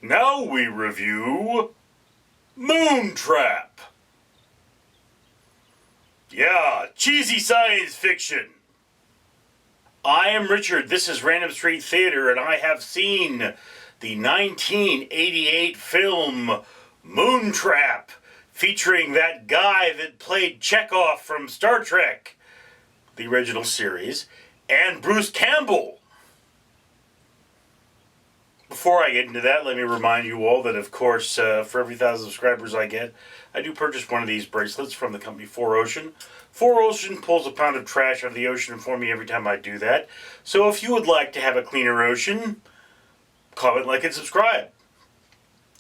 Now we review Moontrap. Yeah, cheesy science fiction. I am Richard, this is Random Street Theater, and I have seen the 1988 film Moontrap, featuring that guy that played Chekhov from Star Trek, the original series, and Bruce Campbell. Before I get into that, let me remind you all that, of course, for every 1,000 subscribers I get, I do purchase one of these bracelets from the company 4Ocean. 4Ocean pulls a pound of trash out of the ocean for me every time I do that. So if you would like to have a cleaner ocean, comment, like, and subscribe.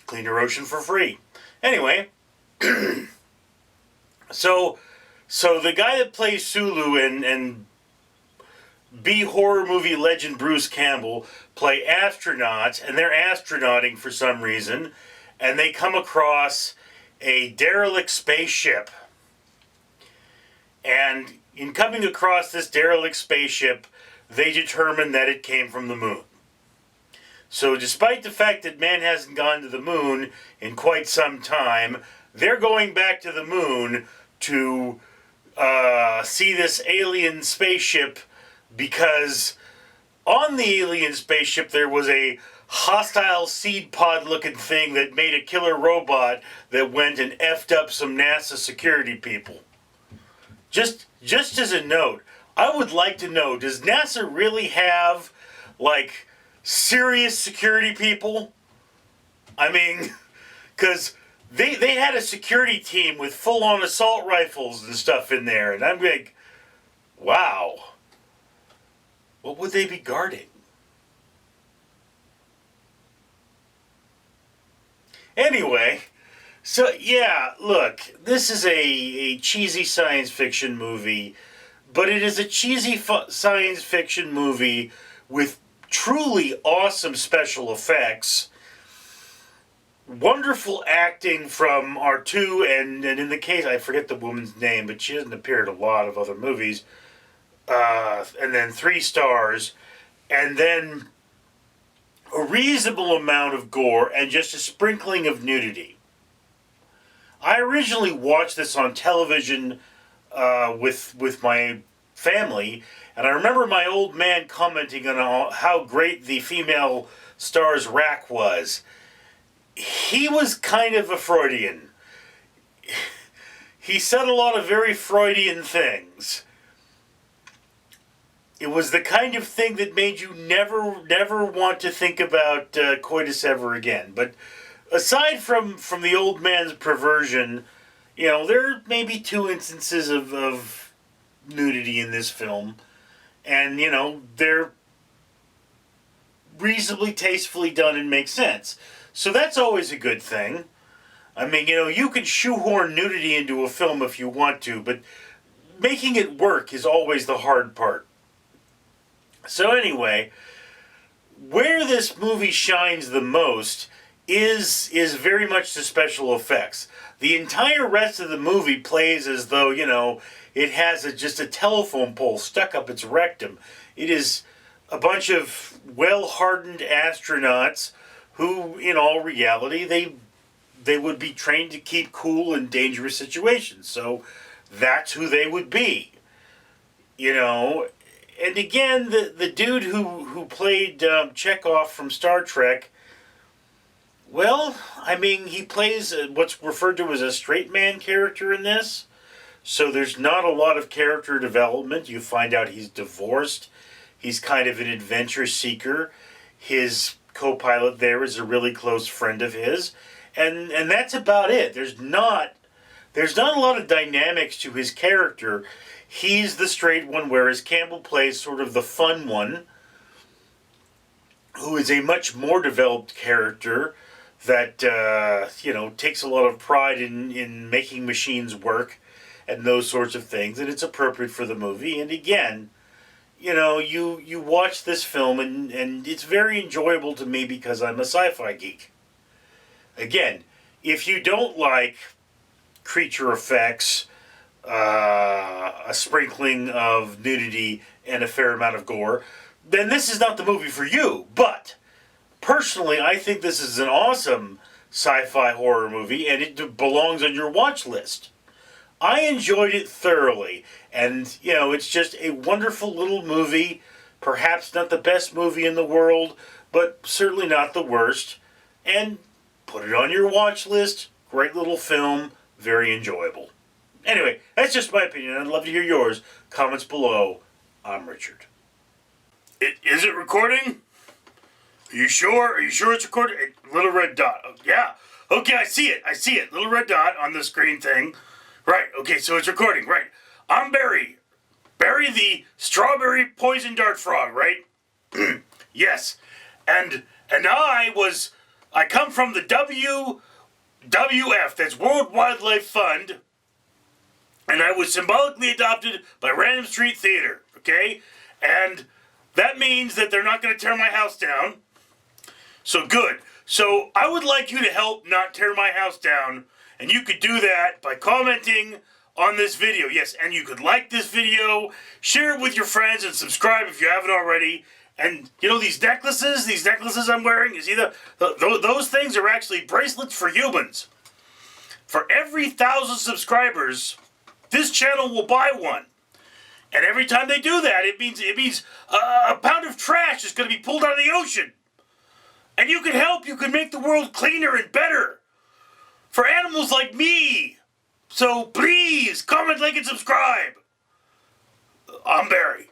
Cleaner ocean for free. Anyway, so the guy that plays Sulu and B-horror movie legend Bruce Campbell play astronauts, and they're astronauting for some reason, and they come across a derelict spaceship. And in coming across this derelict spaceship, they determine that it came from the moon. So despite the fact that man hasn't gone to the moon in quite some time, they're going back to the moon to see this alien spaceship, because on the alien spaceship there was a hostile seed pod looking thing that made a killer robot that went and effed up some NASA security people. Just as a note, I would like to know, does NASA really have, like, serious security people? I mean, because they had a security team with full-on assault rifles and stuff in there, and I'm like, wow. What would they be guarding? Anyway, so yeah, look, this is a cheesy science fiction movie, but it is a cheesy science fiction movie with truly awesome special effects, wonderful acting from our two, and in the case, I forget the woman's name, but she hasn't appeared in a lot of other movies, and then 3 stars, and then a reasonable amount of gore and just a sprinkling of nudity. I originally watched this on television with my family, and I remember my old man commenting on how great the female star's rack was. He was kind of a Freudian. He said a lot of very Freudian things. It was the kind of thing that made you never want to think about coitus ever again. But aside from the old man's perversion, you know, there may be 2 instances of nudity in this film. And, you know, they're reasonably tastefully done and make sense. So that's always a good thing. I mean, you know, you can shoehorn nudity into a film if you want to, but making it work is always the hard part. So anyway, where this movie shines the most is very much the special effects. The entire rest of the movie plays as though, you know, it has just a telephone pole stuck up its rectum. It is a bunch of well-hardened astronauts who, in all reality, they would be trained to keep cool in dangerous situations. So that's who they would be, you know. And again, the dude who played Chekhov from Star Trek, well, I mean, he plays what's referred to as a straight man character in this. So there's not a lot of character development. You find out he's divorced. He's kind of an adventure seeker. His co-pilot there is a really close friend of his. And that's about it. There's not a lot of dynamics to his character. He's the straight one, whereas Campbell plays sort of the fun one, who is a much more developed character that, you know, takes a lot of pride in making machines work and those sorts of things, and it's appropriate for the movie. And again, you know, you watch this film, and it's very enjoyable to me because I'm a sci-fi geek. Again, if you don't like creature effects, a sprinkling of nudity, and a fair amount of gore, then this is not the movie for you. But Personally, I think this is an awesome sci-fi horror movie, and it belongs on your watch list. I enjoyed it thoroughly, and it's just a wonderful little movie. Perhaps not the best movie in the world, but certainly not the worst. And put it on your watch list. Great little film, very enjoyable. Anyway, that's just my opinion. I'd love to hear yours. Comments below. I'm Richard. Is it recording? Are you sure? Are you sure it's recording? Little red dot. Oh, yeah. Okay, I see it. I see it. Little red dot on the screen thing. Right. Okay, so it's recording. Right. I'm Barry. Barry the strawberry poison dart frog, right? Yes. And I come from the WWF, that's World Wildlife Fund, and I was symbolically adopted by Random Street Theater, okay? And that means that they're not going to tear my house down. So good. So I would like you to help not tear my house down, and you could do that by commenting on this video. Yes, and you could like this video, share it with your friends, and subscribe if you haven't already. And these necklaces I'm wearing, you see those things are actually bracelets for humans. For every 1,000 subscribers, this channel will buy one. And every time they do that, it means a pound of trash is going to be pulled out of the ocean. And you can help. You can make the world cleaner and better for animals like me. So please comment, like, and subscribe. I'm Barry.